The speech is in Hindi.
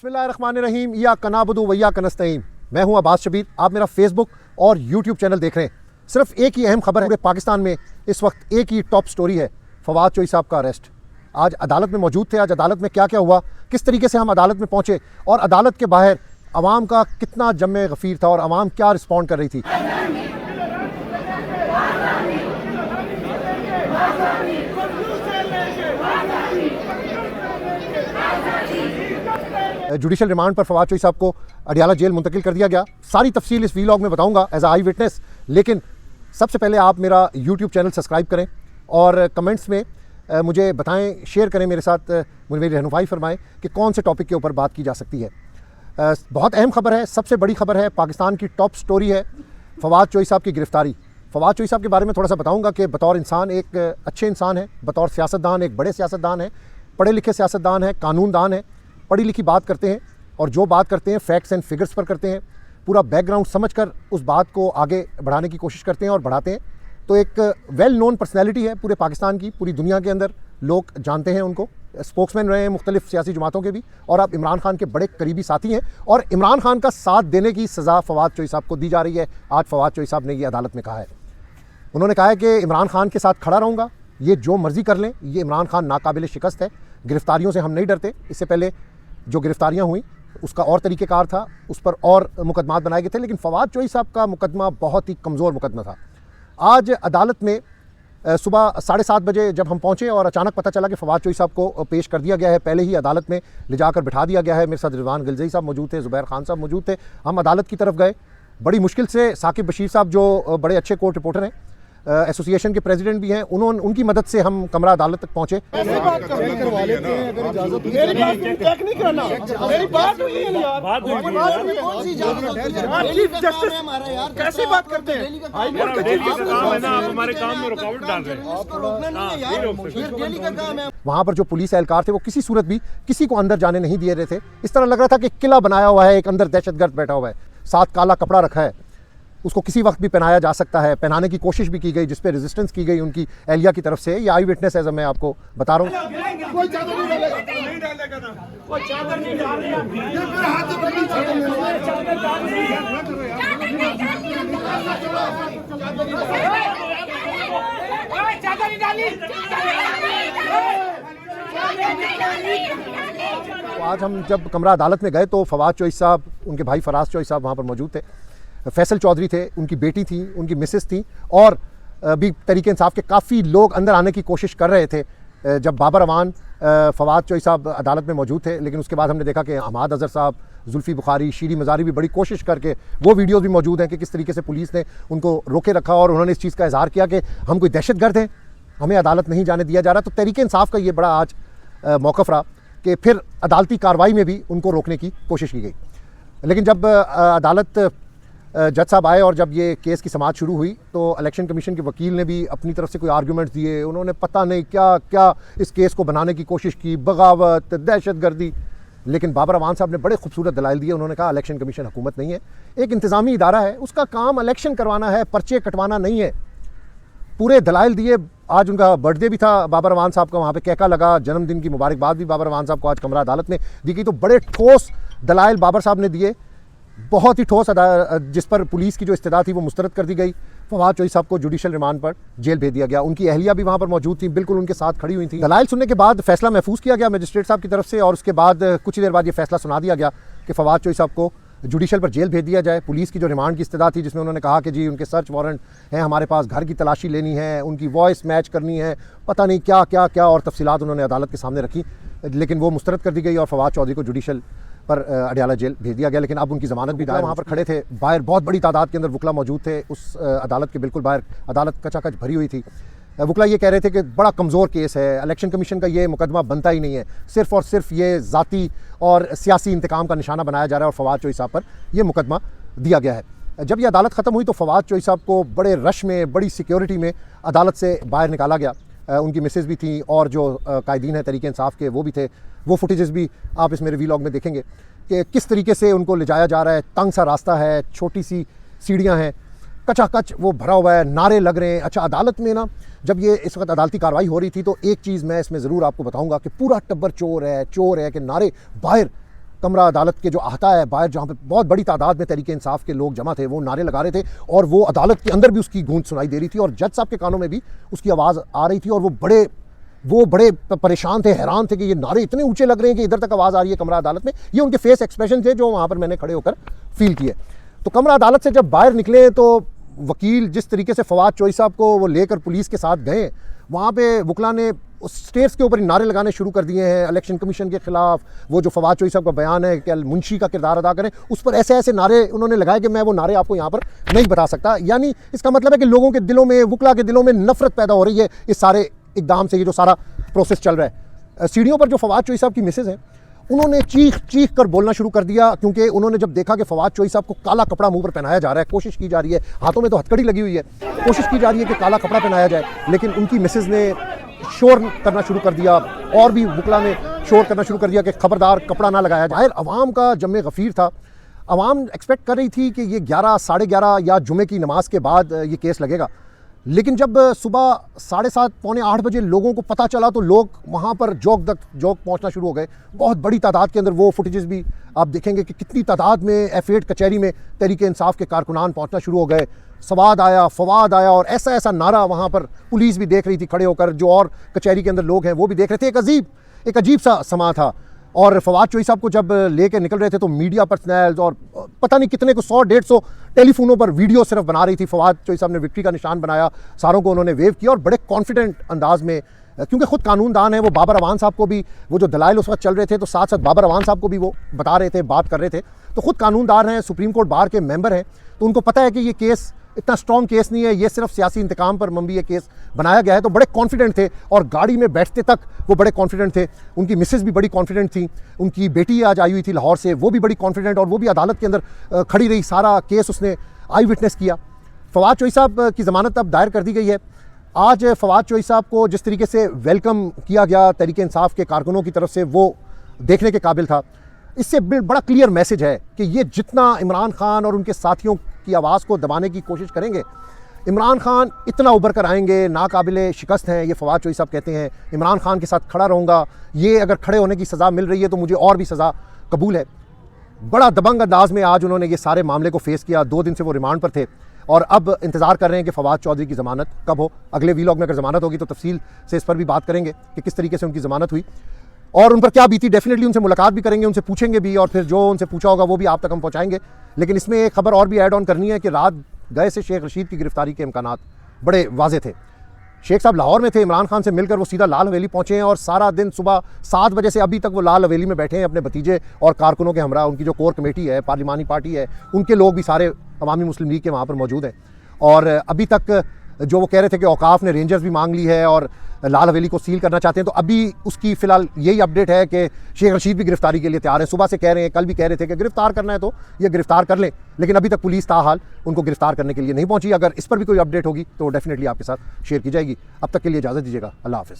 बिस्मिल्लाहिर्रहमानिर्रहीम या कनाबुदु वैया कनस्तईन। मैं हूं अब्बास शबीर। आप मेरा फेसबुक और यूट्यूब चैनल देख रहे हैं। सिर्फ एक ही अहम खबर है, पूरे पाकिस्तान में इस वक्त एक ही टॉप स्टोरी है, फवाद चोई साहब का अरेस्ट। आज अदालत में मौजूद थे। आज अदालत में क्या क्या हुआ, किस तरीके से हम अदालत में पहुंचे और अदालत के बाहर अवाम का कितना जम्मे गफ़ीर था और अवाम क्या रिस्पॉन्ड कर रही थी। जुडिशल रिमांड पर फवाद चोई साहब को अडियाला जेल मुंतकिल कर दिया गया। सारी तफसील इस वीलॉग में बताऊंगा एज आई विटनेस। लेकिन सबसे पहले आप मेरा यूट्यूब चैनल सब्सक्राइब करें और कमेंट्स में मुझे बताएं, शेयर करें मेरे साथ, मुझे मेरी रहनुमाई फरमाएं कि कौन से टॉपिक के ऊपर बात की जा सकती है। बहुत अहम खबर है, सबसे बड़ी खबर है, पाकिस्तान की टॉप स्टोरी है फवाद चोई साहब की गिरफ़्तारी। फवाद चोई साहब के बारे में थोड़ा सा बताऊंगा कि बतौर इंसान एक अच्छे इंसान है, बतौर सियासतदान एक बड़े सियासतदान है, पढ़े लिखे सियासतदान है, कानूनदान है, पढ़ी लिखी बात करते हैं और जो बात करते हैं फैक्ट्स एंड फिगर्स पर करते हैं। पूरा बैकग्राउंड समझकर उस बात को आगे बढ़ाने की कोशिश करते हैं और बढ़ाते हैं। तो एक वेल नोन पर्सनैलिटी है पूरे पाकिस्तान की, पूरी दुनिया के अंदर लोग जानते हैं उनको। स्पोक्समैन रहे हैं मुख्तलिफ सियासी जमातों के भी, और आप इमरान खान के बड़े करीबी साथी हैं और इमरान खान का साथ देने की सज़ा फवाद चोई साहब को दी जा रही है। आज फवाद चोई साहब ने ये अदालत में कहा है, उन्होंने कहा है कि इमरान खान के साथ खड़ा रहूँगा, ये जो मर्ज़ी कर लें, ये इमरान खान नाकाबिल शिकस्त है। गिरफ्तारियों से हम नहीं डरते। इससे पहले जो गिरफ्तारियाँ हुई उसका और तरीक़ेकार था, उस पर और मुकदमात बनाए गए थे, लेकिन फवाद चोई साहब का मुकदमा बहुत ही कमज़ोर मुकदमा था। आज अदालत में सुबह 7:30 बजे जब हम पहुंचे और अचानक पता चला कि फवाद चोई साहब को पेश कर दिया गया है, पहले ही अदालत में ले जाकर बिठा दिया गया है। मेरे साथ रिजवान गिलज़ई साहब मौजूद थे, ज़ुबैर खान साहब मौजूद थे। हम अदालत की तरफ गए, बड़ी मुश्किल से साकिब बशीर साहब जो बड़े अच्छे कोर्ट रिपोर्टर हैं, एसोसिएशन के प्रेसिडेंट भी हैं, उनकी मदद से हम कमरा अदालत तक पहुंचे। वहां पर जो पुलिस एहलकार थे वो किसी सूरत भी किसी को अंदर जाने नहीं दिए रहे थे। इस तरह लग रहा था कि किला बनाया हुआ है, एक अंदर दहशतगर्द बैठा हुआ है, साथ काला कपड़ा रखा है, उसको किसी वक्त भी पहनाया जा सकता है। पहनाने की कोशिश भी की गई, जिस पे रेजिस्टेंस की गई उनकी एहलिया की तरफ से। ये आई विटनेस है, मैं आपको बता रहा हूँ। तो आज हम जब कमरा अदालत में गए तो फवाद चोई साहब, उनके भाई फराज चोई साहब वहाँ पर मौजूद थे, फैसल चौधरी थे, उनकी बेटी थी, उनकी मिसेस थी, और भी तरीके इंसाफ के काफ़ी लोग अंदर आने की कोशिश कर रहे थे। जब बाबर अवान फवाद चोई साहब अदालत में मौजूद थे, लेकिन उसके बाद हमने देखा कि हमाद अज़हर साहब, जुल्फ़ी बुखारी, शीरी मज़ारी भी बड़ी कोशिश करके, वो वीडियोज़ भी मौजूद हैं कि किस तरीके से पुलिस ने उनको रोके रखा और उन्होंने इस चीज़ का इजहार किया कि हम कोई दहशतगर्द हैं, हमें अदालत नहीं जाने दिया जा रहा। तो तरीके इंसाफ का ये बड़ा आज मौक़िफ़ रहा कि फिर अदालती कार्रवाई में भी उनको रोकने की कोशिश की गई। लेकिन जब अदालत जज साहब आए और जब ये केस की समाअत शुरू हुई तो इलेक्शन कमीशन के वकील ने भी अपनी तरफ से कोई आर्गूमेंट्स दिए। उन्होंने पता नहीं क्या क्या इस केस को बनाने की कोशिश की, बगावत, दहशतगर्दी। लेकिन बाबर अवान साहब ने बड़े खूबसूरत दलाइल दिए। उन्होंने कहा इलेक्शन कमीशन हुकूमत नहीं है, एक इंतज़ामी इदारा है, उसका काम इलेक्शन करवाना है, पर्चे कटवाना नहीं है। पूरे दलाइल दिए। आज उनका बर्थडे भी था बाबर अवान साहब का, वहाँ पे केका लगा, जन्मदिन की मुबारकबाद भी बाबर अवान साहब को आज कमरा अदालत में दी गई। तो बड़े ठोस दलाइल बाबर साहब ने दिए, बहुत ही ठोस, जिस पर पुलिस की जो इस्तदा थी वो मुस्तरद कर दी गई। फवाद चोई साहब को जुडिशल रिमांड पर जेल भेज दिया गया। उनकी अहलिया भी वहाँ पर मौजूद थी, बिल्कुल उनके साथ खड़ी हुई थी। दलाइल सुनने के बाद फैसला महफूज किया गया मजिस्ट्रेट साहब की तरफ से, और उसके बाद कुछ ही देर बाद ये फैसला सुना दिया गया कि फवाद चोई साहब को जुडिशल पर जेल भेज दिया जाए। पुलिस की जो रिमांड की इस्तदा थी, जिसमें उन्होंने कहा कि जी उनके सर्च वारंट हैं, हमारे पास घर की तलाशी लेनी है, उनकी वॉइस मैच करनी है, पता नहीं क्या क्या क्या और तफसीलात उन्होंने अदालत के सामने रखी, लेकिन वो मुस्तरद कर दी गई और फवाद चौधरी को जुडिशल पर अडियाला जेल भेज दिया गया। लेकिन अब उनकी ज़मानत भी वहाँ पर खड़े थे, बाहर बहुत बड़ी तादाद के अंदर वकला मौजूद थे उस अदालत के बिल्कुल बाहर। अदालत कचाकच भरी हुई थी। वकला ये कह रहे थे कि बड़ा कमज़ोर केस है, इलेक्शन कमीशन का ये मुकदमा बनता ही नहीं है, सिर्फ़ और सिर्फ ये ज़ाती और सियासी इंतकाम का निशाना बनाया जा रहा है और फवाद चोई साहब पर यह मुकदमा दिया गया है। जब ये अदालत ख़त्म हुई तो फवाद चोई साहब को बड़े रश में, बड़ी सिक्योरिटी में अदालत से बाहर निकाला गया। उनकी मिसेज़ भी थी और जो कायदीन हैं तरीके इंसाफ के वो भी थे। वो फुटेजेस भी आप इस मेरे वीलॉग में देखेंगे कि किस तरीके से उनको ले जाया जा रहा है। तंग सा रास्ता है, छोटी सी सीढ़ियाँ हैं, कचाकच वो भरा हुआ है, नारे लग रहे हैं। अच्छा, अदालत में ना जब ये इस वक्त अदालती कार्रवाई हो रही थी तो एक चीज़ मैं इसमें ज़रूर आपको बताऊंगा कि पूरा टब्बर चोर है, चोर है, कि नारे बाहर कमरा अदालत के जो अहाता है बाहर, जहाँ पर बहुत बड़ी तादाद में तहरीक इंसाफ के लोग जमा थे, वो नारे लगा रहे थे और वो अदालत के अंदर भी उसकी गूंज सुनाई दे रही थी और जज साहब के कानों में भी उसकी आवाज़ आ रही थी और वो बड़े परेशान थे, हैरान थे कि ये नारे इतने ऊंचे लग रहे हैं कि इधर तक आवाज़ आ रही है कमरा अदालत में। ये उनके फेस एक्सप्रेशन थे जो वहाँ पर मैंने खड़े होकर फील किए। तो कमरा अदालत से जब बाहर निकले तो वकील जिस तरीके से फवाद चौधरी साहब को वो लेकर पुलिस के साथ गए, वहाँ पे वकला ने उस स्टेट्स के ऊपर नारे लगाने शुरू कर दिए हैं इलेक्शन कमीशन के खिलाफ। वो जो फवाद चौधरी साहब का बयान है कि मुंशी का किरदार अदा करें, उस पर ऐसे ऐसे नारे उन्होंने लगाए कि मैं वो नारे आपको यहाँ पर नहीं बता सकता। यानी इसका मतलब है कि लोगों के दिलों में, वकला के दिलों में नफरत पैदा हो रही है इस सारे इकदाम से, ये जो सारा प्रोसेस चल रहा है। सीढ़ियों पर जो फवाद चौधरी साहब की मिसेज हैं, उन्होंने चीख कर बोलना शुरू कर दिया, क्योंकि उन्होंने जब देखा कि फवाद चौधरी साहब को काला कपड़ा मुंह पर पहनाया जा रहा है, कोशिश की जा रही है, हाथों में तो हथकड़ी लगी हुई है, कोशिश की जा रही है कि काला कपड़ा पहनाया जाए, लेकिन उनकी मिसेज ने शोर करना शुरू कर दिया और भी वकला ने शोर करना शुरू कर दिया कि खबरदार कपड़ा ना लगाया जाए। अवाम का जमे गफ़ीर था, अवाम एक्सपेक्ट कर रही थी कि ये 11, साढ़े 11 या जुमे की नमाज के बाद ये केस लगेगा, लेकिन जब सुबह 7:30, पौने 8 बजे लोगों को पता चला तो लोग वहाँ पर जोक पहुँचना शुरू हो गए। बहुत बड़ी तादाद के अंदर वो फुटेजेस भी आप देखेंगे कि कितनी तादाद में F8 कचहरी में तहरीक इंसाफ के कारकुनान पहुँचना शुरू हो गए। फवाद आया और ऐसा नारा वहाँ पर पुलिस भी देख रही थी खड़े होकर, जो और कचहरी के अंदर लोग हैं वो भी देख रहे थे। एक अजीब सा समा था। और फवाद चौधरी साहब को जब लेके निकल रहे थे तो मीडिया पर्सनल्स और पता नहीं कितने को 100-150 टेलीफोनों पर वीडियो सिर्फ बना रही थी। फवाद चौधरी साहब ने विक्ट्री का निशान बनाया, सारों को उन्होंने वेव किया और बड़े कॉन्फिडेंट अंदाज में, क्योंकि खुद कानूनदान है, वो बाबर अवान साहब को भी, वो जो दलाइल उस वक्त चल रहे थे तो साथ साथ बाबर अवान साहब को भी वो बता रहे थे, बात कर रहे थे। तो खुद कानूनदान हैं, सुप्रीम कोर्ट बार के मेंबर हैं, तो उनको पता है कि ये केस इतना स्ट्रॉन्ग केस नहीं है, ये सिर्फ सियासी इंतकाम पर मबनी ये केस बनाया गया है। तो बड़े कॉन्फिडेंट थे और गाड़ी में बैठते तक वो बड़े कॉन्फिडेंट थे। उनकी मिसेस भी बड़ी कॉन्फिडेंट थी, उनकी बेटी आज आई हुई थी लाहौर से, वो भी बड़ी कॉन्फिडेंट, और वो भी अदालत के अंदर खड़ी रही, सारा केस उसने आई विटनेस किया। फवाद चौधरी साहब की ज़मानत अब दायर कर दी गई है। आज फवाद चौधरी साहब को जिस तरीके से वेलकम किया गया तहरीक इंसाफ के कारकुनों की तरफ से, वो देखने के काबिल था। इससे बड़ा क्लियर मैसेज है कि ये जितना इमरान खान और उनके साथियों की आवाज़ को दबाने की कोशिश करेंगे, इमरान खान इतना उभर कर आएंगे, नाकाबिले शिकस्त हैं, ये फवाद चौधरी साहब कहते हैं। इमरान खान के साथ खड़ा रहूँगा, ये अगर खड़े होने की सज़ा मिल रही है तो मुझे और भी सज़ा कबूल है। बड़ा दबंग अंदाज में आज उन्होंने ये सारे मामले को फेस किया। 2 दिन से वो रिमांड पर थे और अब इंतज़ार कर रहे हैं कि फवाद चौधरी की ज़मानत कब हो। अगले वीलॉग में अगर ज़मानत होगी तो तफसील से इस पर भी बात करेंगे कि किस तरीके से उनकी ज़मानत हुई और उन पर क्या बीती। डेफिनेटली उनसे मुलाकात भी करेंगे, उनसे पूछेंगे भी, और फिर जो उनसे पूछा होगा वो भी आप तक हम पहुँचाएंगे। लेकिन इसमें एक खबर और भी ऐड ऑन करनी है कि रात गए से शेख रशीद की गिरफ्तारी के इम्कानात बड़े वाजे थे। शेख साहब लाहौर में थे, इमरान खान से मिलकर वो सीधा लाल हवेली पहुँचे हैं और सारा दिन सुबह 7 बजे से अभी तक वो लाल हवेली में बैठे हैं अपने भतीजे और कारकुनों के हमरा। उनकी जो कोर कमेटी है, पार्लिमानी पार्टी है, उनके लोग भी सारे अवामी मुस्लिम लीग के वहाँ पर मौजूद हैं। और अभी तक जो वो कह रहे थे कि औकाफ ने रेंजर्स भी मांग ली है और लाल हवेली को सील करना चाहते हैं, तो अभी उसकी फ़िलहाल यही अपडेट है कि शेख रशीद भी गिरफ्तारी के लिए तैयार है। सुबह से कह रहे हैं, कल भी कह रहे थे कि गिरफ्तार करना है तो ये गिरफ्तार कर लें, लेकिन अभी तक पुलिस ताहाल उनको गिरफ्तार करने के लिए नहीं पहुंची। अगर इस पर भी कोई अपडेट होगी तो डेफिनेटली आपके साथ शेयर की जाएगी। अब तक के लिए इजाज़त दीजिएगा। अल्लाह हाफ़िज़।